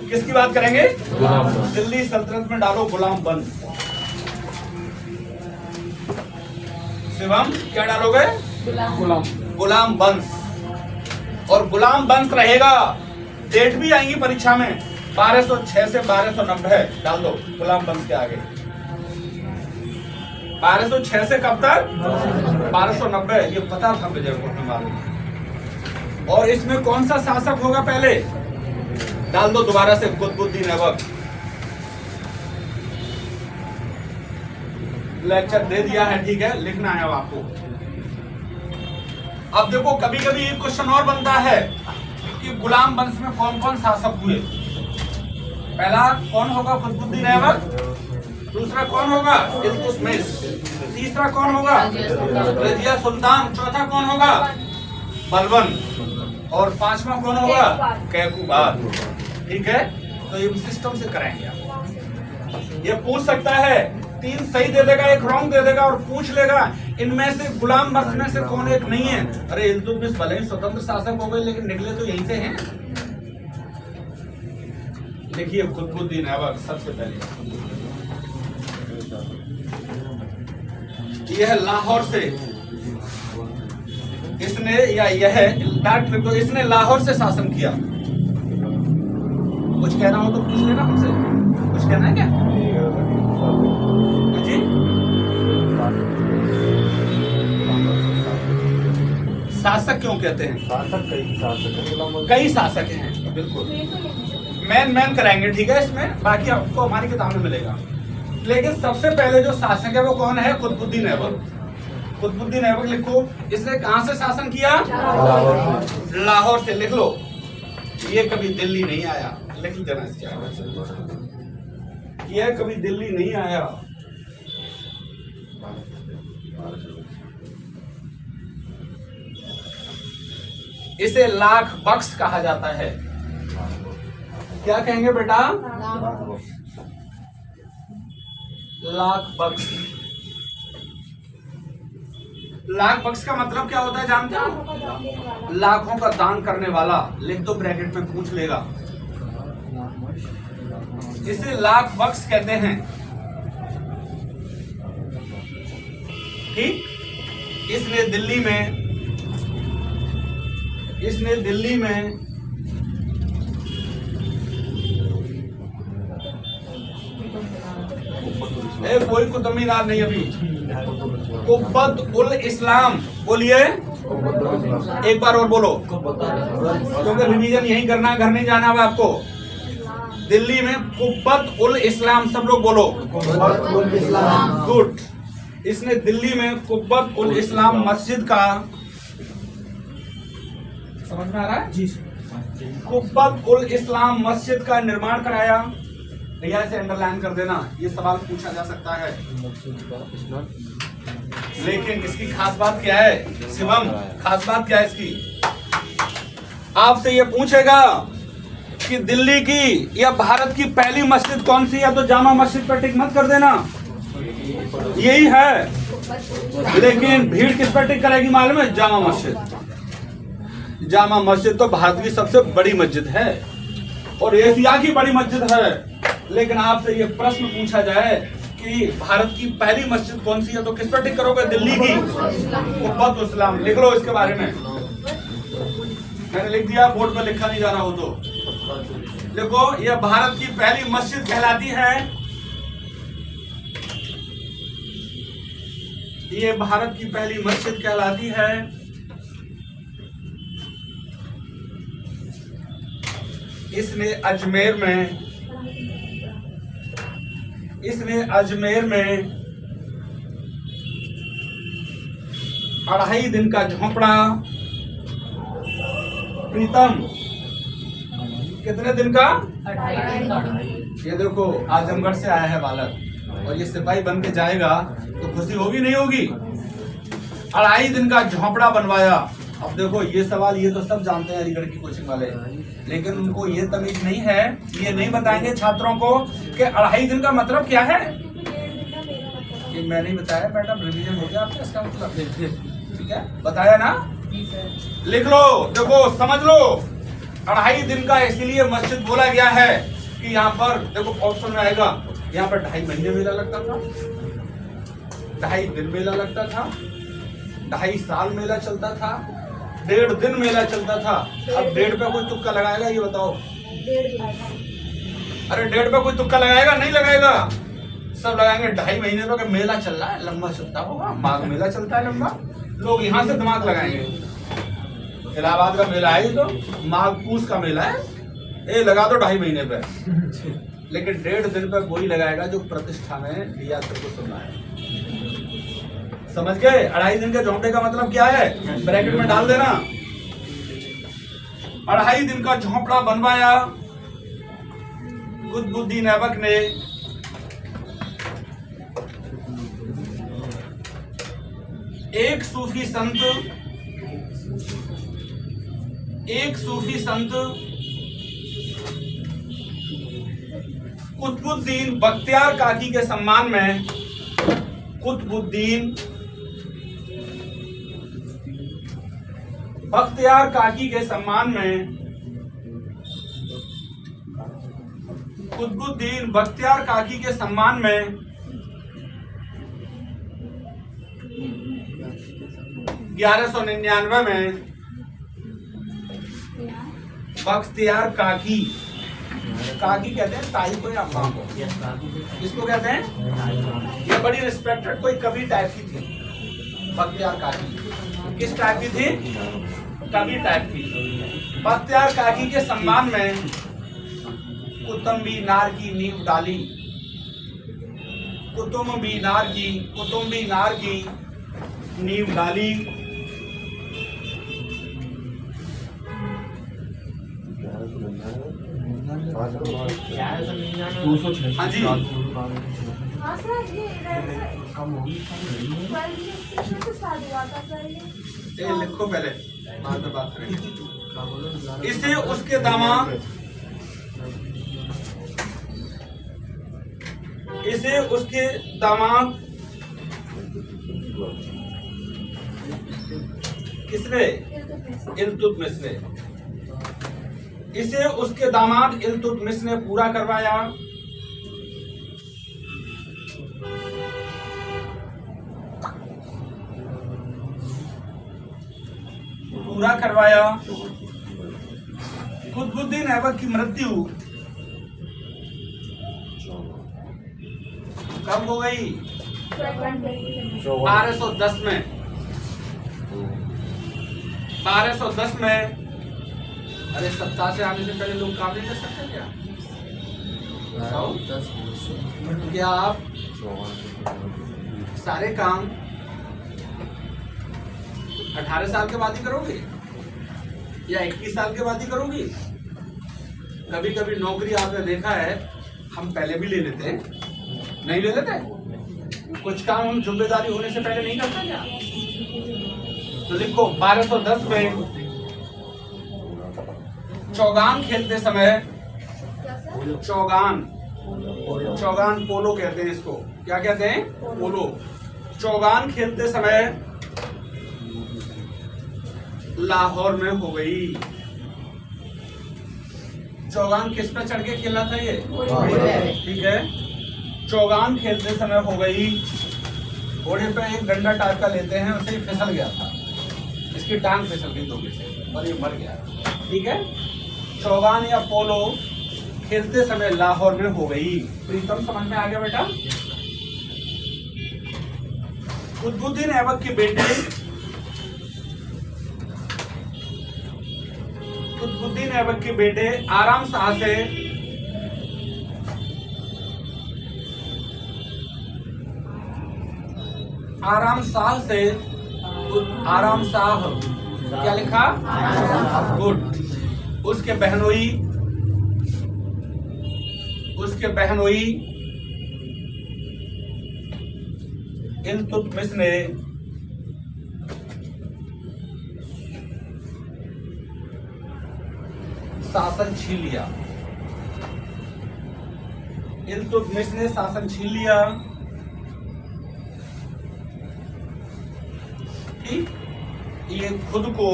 किसकी बात करेंगे? दिल्ली सल्तनत में डालो गुलाम वंश। शिवम क्या डालोगे? गुलाम वंश। और गुलाम वंश रहेगा, डेट भी आएंगी परीक्षा में, 1206 से 1290 डाल दो गुलाम वंश के आगे। 1206 से कब तक? 1290। ये पता था विजयपुर में मालूम। और इसमें कौन सा शासक होगा पहले? डाल दो दोबारा से कुतुबुद्दीन ऐबक। लेक्चर दे दिया है, ठीक है, लिखना है अब आपको। अब देखो कभी कभी एक क्वेश्चन और बनता है कि गुलाम वंश में कौन कौन शासक हुए। पहला कौन होगा? कुतुबुद्दीन ऐबक। दूसरा कौन होगा? इल्तुतमिश। तीसरा कौन होगा? रजिया सुल्तान। चौथा कौन होगा? बलबन। और पांचवा कौन होगा? कैकुबाद। ठीक है, तो ये सिस्टम से कराएंगे आप। ये पूछ सकता है, 3 सही दे देगा, 1 रॉन्ग दे देगा और पूछ लेगा इनमें से गुलाम वंश में से कौन एक नहीं है। अरे इल्तुतमिश भले ही स्वतंत्र शासक हो गए लेकिन निकले तो यहीं से हैं। देखिए कुतुबुद्दीन ऐबक सबसे पहले, यह लाहौर से, इसने या यह डायरेक्ट तो इसने लाहौर से शासन किया। कुछ कहना हो तो पूछ लेना हमसे। कुछ कहना है क्या जी? शासक क्यों कहते हैं? कई शासक हैं, बिल्कुल। मैन कराएंगे, ठीक है, इसमें बाकी आपको हमारी किताब में मिलेगा। लेकिन सबसे पहले जो शासक है वो कौन है? कुतुबुद्दीन ऐबक। कुतुबुद्दीन ऐबक लिखो। इसने कहां से शासन किया? लाहौर से। लिख लो। ये कभी दिल्ली नहीं आया, लिख देना इसके आगे। ये कभी दिल्ली नहीं आया। इसे लाख बख्श कहा जाता है। क्या कहेंगे बेटा? लाख बख्श। लाख बख्श का मतलब क्या होता है जानते हो? लाखों का दान करने वाला। लिख दो ब्रैकेट में, पूछ लेगा। इसे लाख बख्श कहते हैं। ठीक। इसने दिल्ली में कोई कुतुब मीनार नहीं अभी। कुब्बत उल इस्लाम। बोलिए एक बार और बोलो, क्योंकि रिवीजन यही करना है, घर नहीं जाना है आपको। दिल्ली में कुब्बत उल इस्लाम, सब लोग बोलो। गुड। इसने दिल्ली में कुब्बत उल इस्लाम मस्जिद का, समझ में आ रहा है जी? कुब्बत उल इस्लाम मस्जिद का निर्माण कराया। भैया इसे अंडरलाइन कर देना, ये सवाल पूछा जा सकता है। लेकिन इसकी खास बात क्या है शिवम? खास बात क्या है इसकी? आपसे ये पूछेगा कि दिल्ली की या भारत की पहली मस्जिद कौन सी है, तो जामा मस्जिद पर टिक मत कर देना, यही है। लेकिन भीड़ किस पर टिक करेगी मालूम है? जामा मस्जिद। जामा मस्जिद तो भारत की सबसे बड़ी मस्जिद है और एशिया की बड़ी मस्जिद है। लेकिन आपसे ये प्रश्न पूछा जाए कि भारत की पहली मस्जिद कौन सी है, तो किस पर टिक करोगे? दिल्ली की कुब्बत उल इस्लाम। लिख लो इसके बारे में, मैंने लिख दिया, बोर्ड पर लिखा नहीं जा रहा हो तो देखो। यह भारत की पहली मस्जिद कहलाती है। ये भारत की पहली मस्जिद कहलाती है। इसने अजमेर में 2.5 दिन का झोंपड़ा प्रीतम कितने दिन का? 28 दिन का। ये देखो आजमगढ़ से आया है बालक और ये सिपाही बन के जाएगा तो खुशी होगी नहीं होगी? 2.5 दिन का झोंपड़ा बनवाया। अब देखो ये सवाल ये तो सब जानते हैं अलीगढ़ की कोचिंग वाले, लेकिन उनको ये तमीज नहीं है, ये नहीं बताएंगे छात्रों को कि 2.5 दिन का मतलब क्या है। ये मैं नहीं बताया मैडम, रिवीजन हो गया आपका इसका मतलब? ठीक है, बताया ना? लिख लो, देखो समझ लो। 2.5 दिन का इसलिए मस्जिद बोला गया है कि यहाँ पर देखो ऑप्शन में आएगा, यहाँ पर 2.5 महीने मेला लगता था, 2.5 दिन मेला लगता था, 2.5 साल मेला चलता था, 1.5 दिन मेला चलता था। अब 1.5 पे कोई तुक्का लगाएगा ये बताओ? अरे 1.5 पे कोई तुक्का लगाएगा? नहीं लगाएगा, सब लगाएंगे 2.5 महीने पे मेला चल रहा है, लंबा चलता होगा, माघ मेला चलता है लंबा, लोग यहाँ से दिमाग लगाएंगे। इलाहाबाद का मेला है ये तो, माघ पूस का मेला है, ये लगा दो 2.5 महीने पे। लेकिन 1.5 दिन पे वही लगाएगा जो प्रतिष्ठा में दिया सबको सुनना है। समझ गए? 2.5 दिन के झोंपड़े का मतलब क्या है? ब्रैकेट में डाल देना। 2.5 दिन का झोंपड़ा बनवाया कुतुबुद्दीन ऐबक ने। एक सूफी संत कुतुबुद्दीन बख्तियार काकी के सम्मान में, कुतुबुद्दीन बख्तियार काकी के सम्मान में, कुतुबुद्दीन बख्तियार काकी के सम्मान में 1199 में बख्तियार काकी, काकी कहते हैं ताई को या अम्मा को, इसको कहते हैं, ये बड़ी रिस्पेक्टेड कोई कवि टाइप की थी बख्तियार काकी। किस टाइप की थी? कवि टाइप की। बख्तियार काकी के सम्मान में कुतुम्बीनार की नींव डाली, कुतुम्बीनार की नींव डाली। हाँ जी, हाँ सर, ये ये लिखो पहले, बाद में बात करेंगे। इसे उसके दामाद, इसे उसके दामाद किसने? इल्तुतमिश ने। इसे उसके दामाद इल्तुतमिश ने पूरा करवाया। कुतुबुद्दीन ऐबक की मृत्यु कब हो गई? 1210 में। 1210 में। अरे सत्ता से आने से पहले लोग काम नहीं कर सकते क्या? क्या आप सारे काम 18 साल के बाद ही करोगे या 21 साल के बाद ही करोगी? कभी कभी नौकरी आपने देखा है, हम पहले भी ले लेते हैं, नहीं ले लेते? कुछ काम हम जिम्मेदारी होने से पहले नहीं करते क्या? तो देखो 1210 में चौगान खेलते समय, चौगान पोलो कहते हैं इसको, क्या कहते हैं? पोलो। चौगान खेलते समय लाहौर में हो गई। चौगान किस पे चढ़ के खेला था ये? ठीक है, चौगान खेलते समय हो गई। घोड़े पे एक डंडा टाइप का लेते हैं, उसे फिसल गया था, इसकी टांग फिसल गई धोखे से और ये मर गया। ठीक है, चौगान या पोलो खेलते समय लाहौर में हो गई। प्रीतम समझ में आ गया बेटा? कुतुबुद्दीन ऐबक के बेटे, कुतुबुद्दीन ऐबक के बेटे आराम शाह से आराम शाह क्या लिखा? गुड। उसके बहनोई के बहनोई इल्तुतमिश ने शासन छीन लिया। इल्तुतमिश ने शासन छीन लिया। ठीक, ये खुद को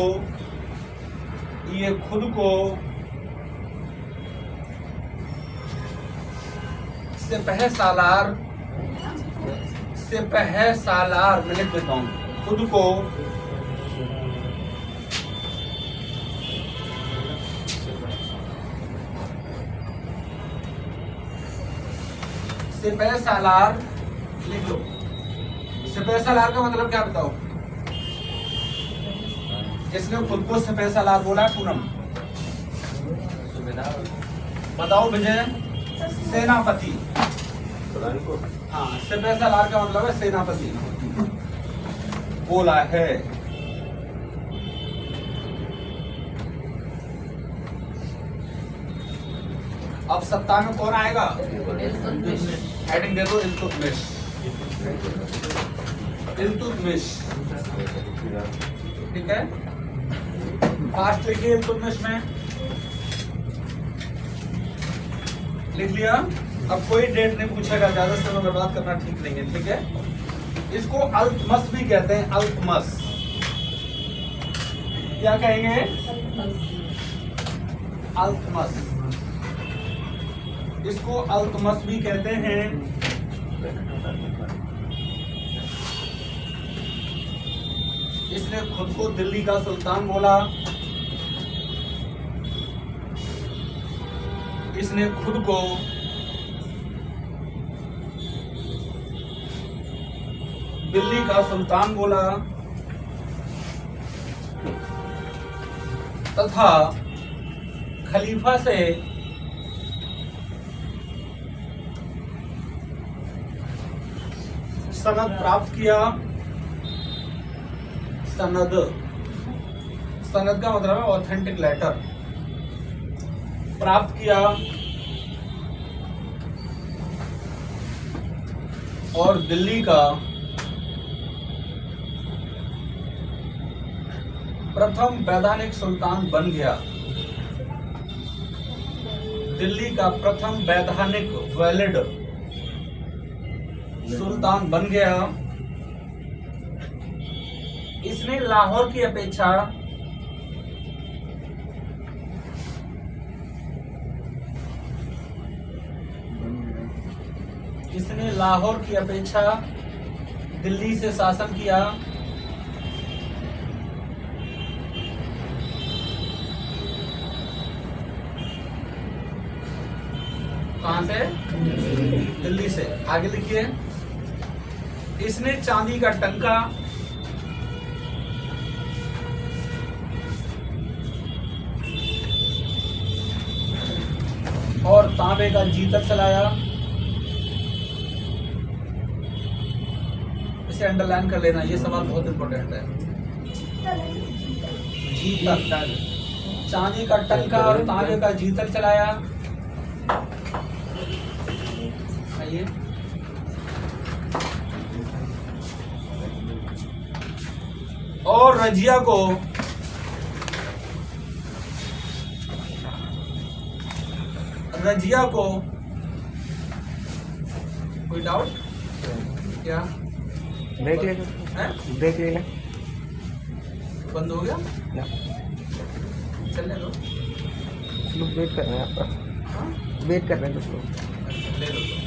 सिपह सालार मैं लिख देता हूं, खुद को सिपह सालार लिख लो। सिपह सालार का मतलब क्या बताओ? किसने खुद को सिपह सालार बोला? पूनम बताओ। विजय सेनापति। हाँ, सिपह सालार का मतलब है सेनापति बोला है। अब सत्ता में कौन आएगा? हेडिंग दे दो, इल्तुतमिश। इल्तुतमिश, ठीक है। फास्ट लिखिए इल्तुतमिश में। लिख लिया। अब कोई डेट नहीं पूछेगा, ज्यादा समय बर्बाद करना ठीक नहीं है, ठीक है। इसको अल्तमस भी कहते हैं, अल्तमस। क्या कहेंगे? अल्तमस। इसको अल्तमस भी कहते हैं। इसने खुद को दिल्ली का सुल्तान बोला। इसने खुद को दिल्ली का सुल्तान बोला तथा खलीफा से सनद प्राप्त किया। सनद का मतलब है ऑथेंटिक लेटर। प्राप्त किया और दिल्ली का प्रथम वैधानिक सुल्तान बन गया। दिल्ली का प्रथम वैधानिक वैलिड सुल्तान बन गया। इसने लाहौर की अपेक्षा दिल्ली से शासन किया। कहां से? दिल्ली से। आगे लिखिए। इसने चांदी का टंका और तांबे का जीतक चलाया। इसे अंडरलाइन कर लेना, ये सवाल बहुत इंपॉर्टेंट है। जीतक, चांदी का टंका और तांबे का जीतक चलाया। आइए, और रजिया को कोई डाउट क्या? देख लेना, देख लेना। बंद हो गया ना, चलने दो। लोग वेट कर रहे हैं आपका। हाँ? वेट कर रहे हैं कुछ लोग। ले लो तो।